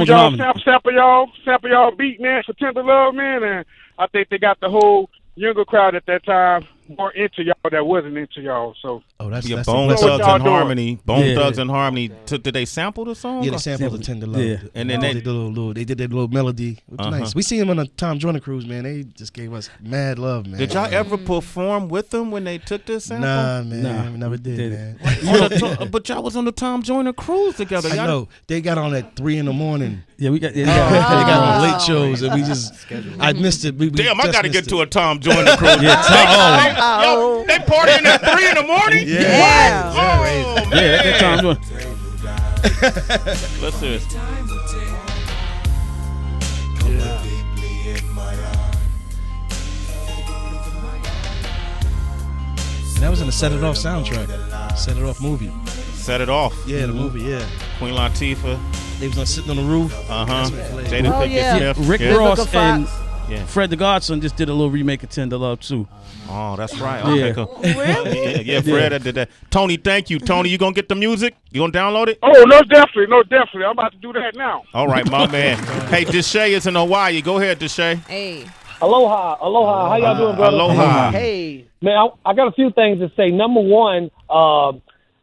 y'all sample y'all beat, man, for Tender Love, man. And I think they got the whole younger crowd at that time more into y'all that wasn't into y'all. So that's Bone Thugs and Harmony. Bone Thugs and Harmony. Did they sample the song? Yeah, they sampled the Tender Love. Yeah. And then they did that little melody. It was nice. We seen them on the Tom Joyner cruise, man. They just gave us mad love, man. Did y'all ever perform with them when they took this sample? Nah, man. We never did, man. But y'all was on the Tom Joyner cruise together. I know. They got on at 3 a.m. Yeah, we got. They got on late shows, and we just. I missed it. Damn, I got to get to a Tom Joyner cruise. Yeah, they partying at 3 in the morning? Yeah. Oh, man. Yeah, that's Tom Joyner. Let's do this. And that was in the Set It Off soundtrack. Set It Off movie. Set It Off. Yeah, the movie, yeah. Queen Latifah. They was sitting on the roof. Jada Pinkett Smith. Rick Yeah. Ross and Yeah. Fred the Godson just did a little remake of Tender Love too. Oh, that's right. Okay, Yeah. cool. Really? Yeah, Fred did that. Tony, thank you. Tony, you gonna get the music? You gonna download it? Oh, no, definitely. I'm about to do that now. All right, my man. Hey, Deshae is in Hawaii. Go ahead, Deshae. Hey. Aloha. How y'all doing, brother? Aloha. Hey. Man, I got a few things to say. Number one,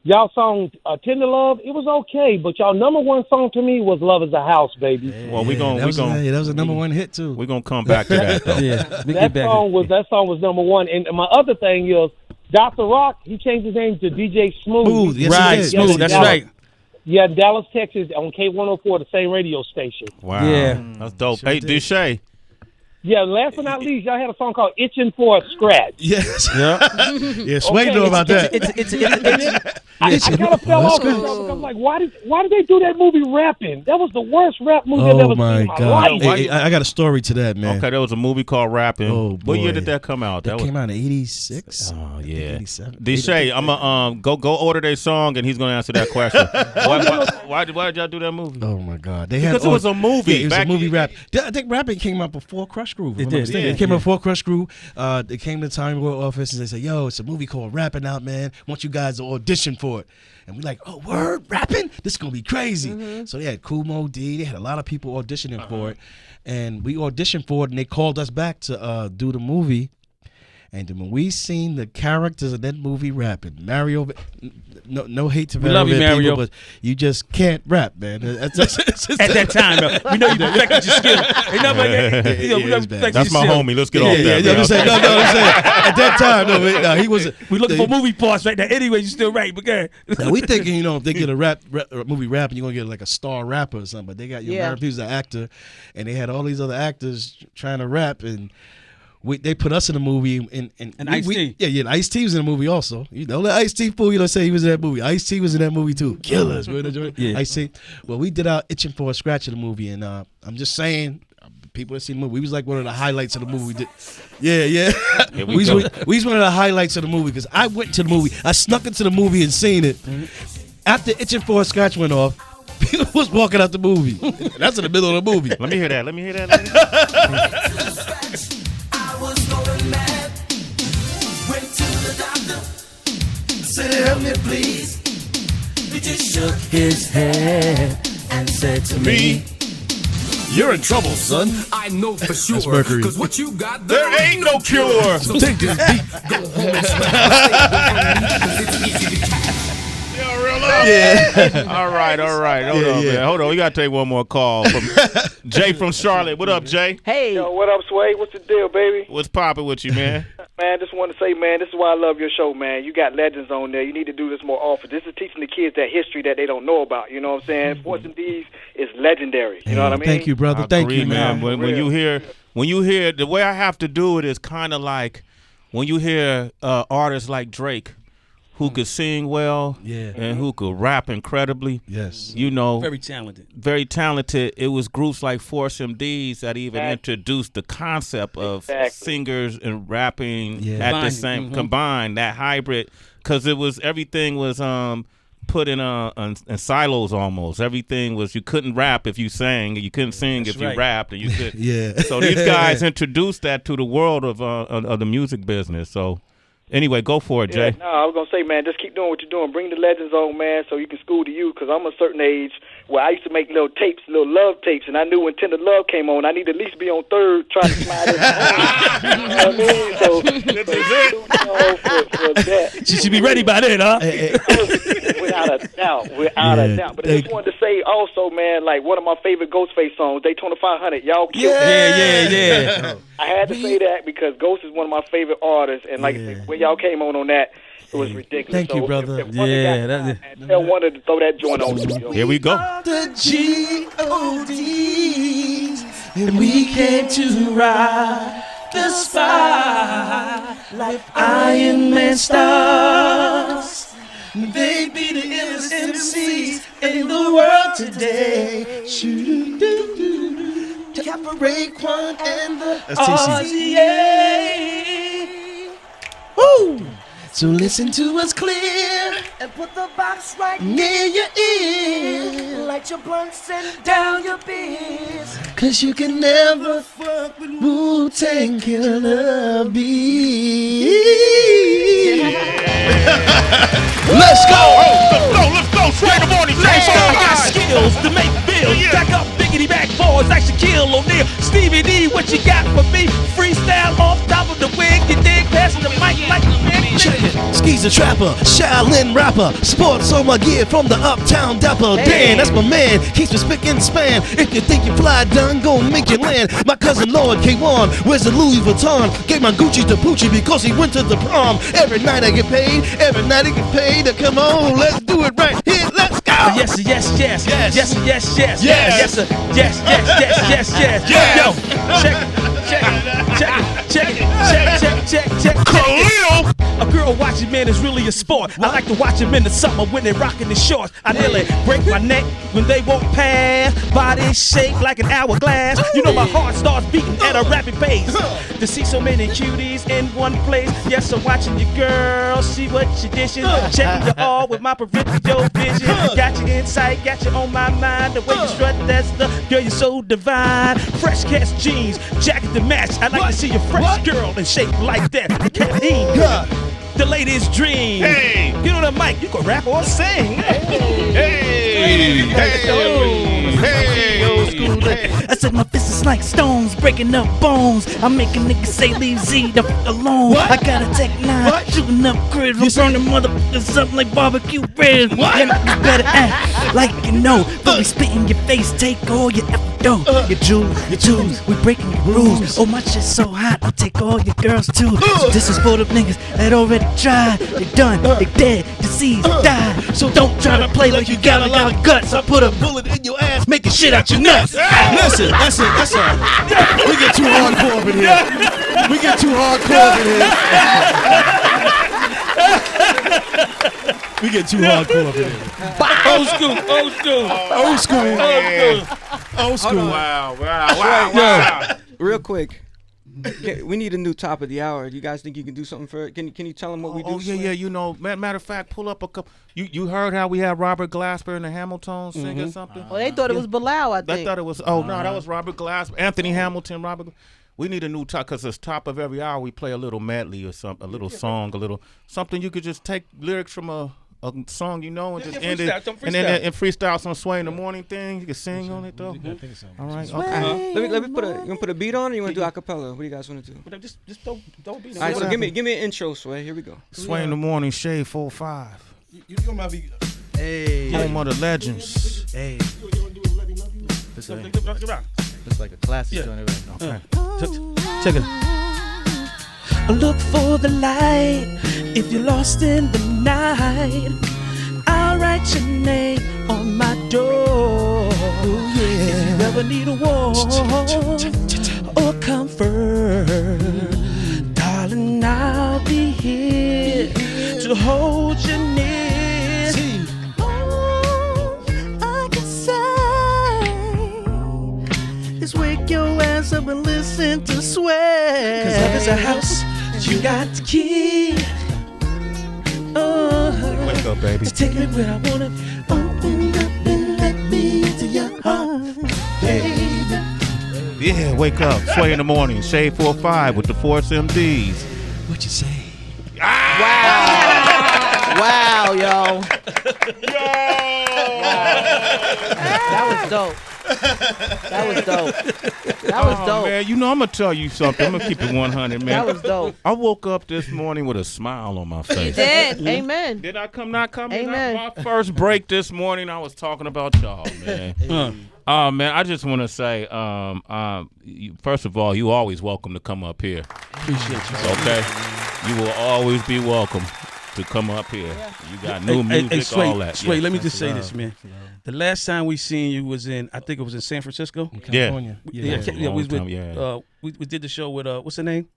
y'all song Tender Love, it was okay, but y'all number one song to me was Love Is a House, baby. Well, that was a number one hit too. We're gonna come back to that though. That song was number one. And my other thing is Dr. Rock, he changed his name to DJ Smooth. Yes, right, Smooth, that's right. Yeah, Dallas, Texas on K104, the same radio station. Wow. Yeah. That's dope. Hey, Deshae. Yeah, last but not least, y'all had a song called Itching for a Scratch. Yes. Yeah. Sway know about that. I kind of fell off because I'm like, why did they do that movie rapping? That was the worst rap movie I've ever seen in my life. Hey, I got a story to that, man. Okay, there was a movie called Rapping. Oh, what year boy. did that come out? That came out in 86. Oh, yeah. 87. Deshae, I'm gonna go order their song and he's gonna answer that question. Why did y'all do that movie? Oh my God! Because it was a movie. Yeah, it was a movie rap. I think rapping came out before Crush Groove. It did. It came out before Crush Groove. They came to the Time Warner office and they said, "Yo, it's a movie called Rapping out, man. I want you guys to audition for it." And we like, "Oh, word, rapping? This is gonna be crazy." So they had Kool Moe Dee. They had a lot of people auditioning for it, and we auditioned for it. And they called us back to do the movie. And then when we seen the characters of that movie rapping, Mario, no hate to love you, Mario, people, but you just can't rap, man. At that time, though, we know you perfected your skill. That's my homie. Let's get off that. I'm saying, no, I'm saying at that time, no, he was. We looking for movie parts right now. Anyway, you still right, but go Now we thinking, if they get a movie rapping, you're gonna get like a star rapper or something. But they got he was an actor, and they had all these other actors trying to rap and. They put us in the movie, and Ice-T. Yeah, Ice-T was in the movie also. Don't let Ice-T fool you. Don't say he was in that movie. Ice-T was in that movie too. Killers, yeah. Ice-T. Well, we did our Itching for a Scratch of the movie, and I'm just saying, people that see the movie, we was like one of the highlights of the movie. Yeah. We was one of the highlights of the movie because I went to the movie. I snuck into the movie and seen it. After Itching for a Scratch went off, people was walking out the movie. That's in the middle of the movie. Let me hear that. Was going mad. Went to the doctor. Said, help me, please. He just shook his head and said to me, "You're in trouble, son." I know for sure. That's Mercury. Cause what you got, There ain't no cure. So take this beat, go home and smash. It's easy to catch. Yeah. All right. Hold on, man. Hold on. We gotta take one more call from Jay from Charlotte. What up, Jay? Hey. Yo, what up, Sway? What's the deal, baby? What's poppin' with you, man? Man, just want to say, man, this is why I love your show, man. You got legends on there. You need to do this more often. This is teaching the kids that history that they don't know about. You know what I'm saying? Force M.D is legendary. You know what I mean? Thank you, brother. Thank you, man. When you hear the way I have to do it is kind of like when you hear artists like Drake, who could sing well, and who could rap incredibly. Yes, you know, very talented. Very talented. It was groups like Force M.Ds that even introduced the concept of singers and rapping at the same combined, that hybrid, because everything was put in silos almost. Everything was, you couldn't rap if you sang, and you couldn't sing if you rapped, and you could. So these guys introduced that to the world of the music business. So. Anyway, go for it, Jay. No, I was going to say, man, just keep doing what you're doing. Bring the legends on, man, so you can school the youth, because I'm a certain age where I used to make little tapes, little love tapes, and I knew when Tender Love came on, I need to at least be on third trying to slide in. You know what I mean? So, this is it. For that. She should be ready by then, huh? Without a doubt. But I just wanted to say also, man, like one of my favorite Ghostface songs, Daytona 500, y'all killed it. Yeah. I had to say that because Ghost is one of my favorite artists, and like when y'all came on that, it was ridiculous. Thank you, brother. Tell one to throw that joint on. Here we go. The G.O.D.s, and we came to ride the spy like Iron Man stars. They be the illest MCs in the world today. Captain Raekwon and the RZA. Woo! So listen to us clear and put the box right near your ear. Light your blunts and down your beers, 'cause you can never fuck with Wu-Tang Killer Bee. Let's go! Let's go! Sway the morning. Let's go! I got skills to make bills. Back up, biggity back boys like Shaquille O'Neal. Stevie D, what you got for me? Freestyle off top of the wig. You dig? Passing the mic like a man. Ski's a trapper, Shaolin rapper, sports on my gear from the Uptown Dapper. Dan, that's my man, keeps me spick and span. If you think you fly done, go make you land. My cousin Lord K1, where's the Louis Vuitton? Gave my Gucci to Poochie because he went to the prom. Every night I get paid, every night I get paid. Come on, let's do it right here, let's go. Yes. Yo, check. Khalil! A girl watching, man, is really a sport. I like to watch them in the summer when they're rocking the shorts. I nearly break my neck when they walk past. Body shaped like an hourglass. You know my heart starts beating at a rapid pace. To see so many cuties in one place. Yes, I'm watching your girl, see what you dishing. Checking you all with my peripheral vision. Got you in sight, got you on my mind. The way you strut, that's the girl, you're so divine. Fresh cast jeans, jacket to match. I like to see a fresh girl in shape like that. The ladies' dream. Hey, get on the mic. You can rap or sing. Hey, old school. I said my fist is like stones, breaking up bones. I'm making niggas say leave Z the f alone. I got a Tech 9, shooting up cribs. I'm burning motherfuckers up like barbecue ribs. You better act like you know. But we spit in your face, take all your effort dough. Your jewels, we breaking the rules. Oh, my shit's so hot, I'll take all your girls too. So this is for the niggas that already tried. They done, they dead, deceased, died. So don't try to play like you got a lot of guts. I put a bullet in your ass, making shit out your nuts. Listen. We get too hardcore up in here. We get too hardcore up in here. We get too hardcore up in here. Old school. Wow. Real quick. We need a new top of the hour. Do you guys think you can do something for it? Can you tell them what we do? Oh, yeah. You know, matter of fact, pull up a couple. You heard how we had Robert Glasper and the Hamiltons sing or something? Well, they thought it was Bilal, I think. They thought it was, no, that was Robert Glasper. Anthony Hamilton, Robert. We need a new top, because it's top of every hour we play a little medley or something, a little song, something you could just take lyrics from a song, you know, and just end it, and then freestyle some Sway in the morning thing. You can sing on it though. All right, okay. Let me put you want to put a beat on, or you want to do acapella? What do you guys want to do? Just throw a beat on. All right, so give me an intro, Sway. Here we go. Sway in the morning, Shade 4-5. You might be. Hey, home of the legends. Hey, it's like a classic joint right now. Check it. look for the light. If you're lost in the night, I'll write your name on my door. Yeah. If you ever need a warmth or comfort, darling, I'll be here to hold you near. All I can say is wake your ass up and listen to Sway. 'Cause love is a house you got the key. Wake up, baby. To take me where I wanna. Open up and let me into your heart, baby. Yeah, wake up. Sway in the morning. Shade 4-5 with the Force MDs. What you say? Wow, yo. That was dope. That was dope. That was dope. Man, you know, I'm going to tell you something. I'm going to keep it 100, man. That was dope. I woke up this morning with a smile on my face. You did. Amen. Did I not come? Amen. My first break this morning, I was talking about y'all, man. Man, I just want to say, first of all, you always welcome to come up here. Appreciate you. Okay? You will always be welcome to come up here. You got new music, Sway, all that. Sway, Yeah. let me just say this, man. The last time we seen you was in, I think it was in San Francisco. California. We was with, yeah. we did the show with, what's her name?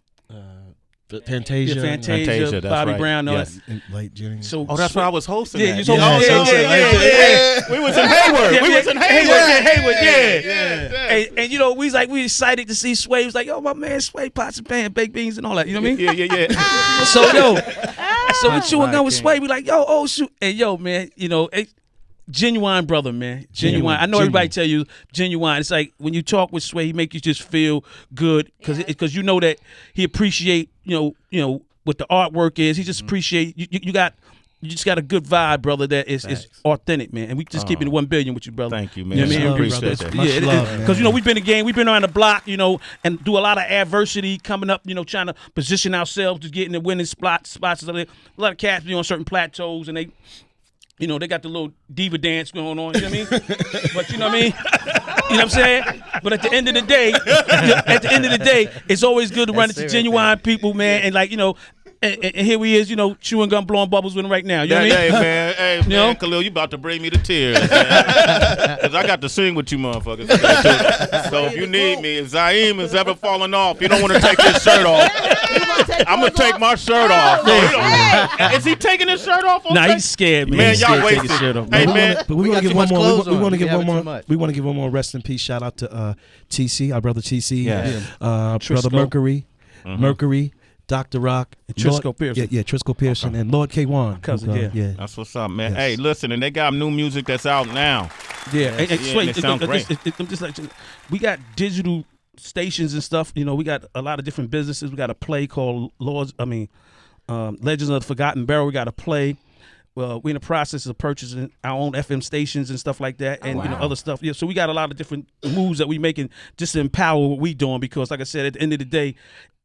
Fantasia. Yeah, Fantasia, Fantasia, that's Bobby right. Brown. All Yes. that. Late Jenny. So, Oh, that's why I was hosting Yeah, that. you hosted Yeah. We was in Hayward. We was in Hayward. Yeah. And you know, we excited to see Sway. He was like, yo, my man Sway, pots and pan, baked beans and all that. You know what I mean? Yeah. So, we chewing gum with Sway. We like, yo, oh, shoot. And yo, man, you know, genuine brother, man. Genuine. I know everybody tell you genuine. It's like when you talk with Sway, he make you just feel good because you know that he appreciate, you know, what the artwork is. He just appreciate you just got a good vibe, brother, that is authentic, man. And we just keeping it 1 billion with you, brother. Thank you, man. You know what I mean? I appreciate that. Much love, man. Because, you know, we've been in the game, we've been around the block, you know, and do a lot of adversity coming up, you know, trying to position ourselves to get in the winning spots. A lot of cats be on certain plateaus and they, you know, they got the little diva dance going on, you know what I mean? But you know what I mean? You know what I'm saying? But at the end of the day, it's always good to run into genuine people, man, and like, you know, and here we is, you know, chewing gum, blowing bubbles with him right now. You know what I mean? Hey, man, You know? Khalil, you about to bring me to tears, man. Because I got to sing with you motherfuckers today, too. So if you need me, if Zaim is ever falling off, you don't want to take his shirt off. I'm going to take my shirt off. Is he taking his shirt off? Nah, he's scared, man. Man, He's y'all scared to take wasted. his shirt off, Hey, man. man. But we want to got give too one much more. clothes We on. want to give You one having more. too much. We want to give one more rest in peace. Shout out to TC, our brother TC, brother Trisco. Mercury, Dr. Rock, And Trisco Lord, Pearson. Yeah, Trisco Pearson and Lord K1. Cousin, yeah. That's what's up, man. Yes. Hey, listen, and they got new music that's out now. Yeah, and Yeah, Sway, and it sounds great. I'm just like, we got digital stations and stuff. You know, we got a lot of different businesses. We got a play called Legends of the Forgotten Barrel. We got a play. Well, we're in the process of purchasing our own FM stations and stuff like that, and you know, other stuff. Yeah, so we got a lot of different moves that we making just to empower what we doing. Because, like I said, at the end of the day,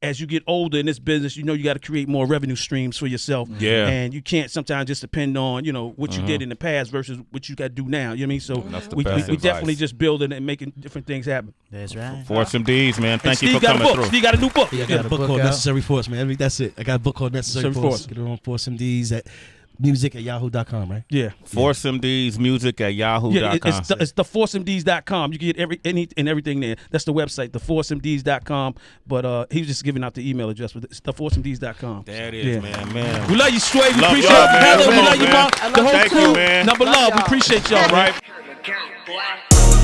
as you get older in this business, you know you got to create more revenue streams for yourself. Yeah. And you can't sometimes just depend on, you know, what you did in the past versus what you got to do now. You know what I mean? So That's the we best definitely advice. just building and making different things happen. That's right. Force MDs, man. And Thank you Steve for got a coming book. through. Steve got a new book. Yeah, I got got a a book book called out. Necessary Force, man. That's it. I got a book called Necessary Force. Get it on ForceMDs at music@yahoo.com, right? Yeah. Force MDs music at yahoo.com. Yeah, it's the forcemds.com. You can get everything there. That's the website, the forcemds.com. But he was just giving out the email address, but it's the forcemds.com. There it is, man. We love you, Sway. We Love appreciate y'all, you, man. brother. Come We on, love you, man. Mom. The whole Thank crew. you, man. Number love. We appreciate y'all, All right? right.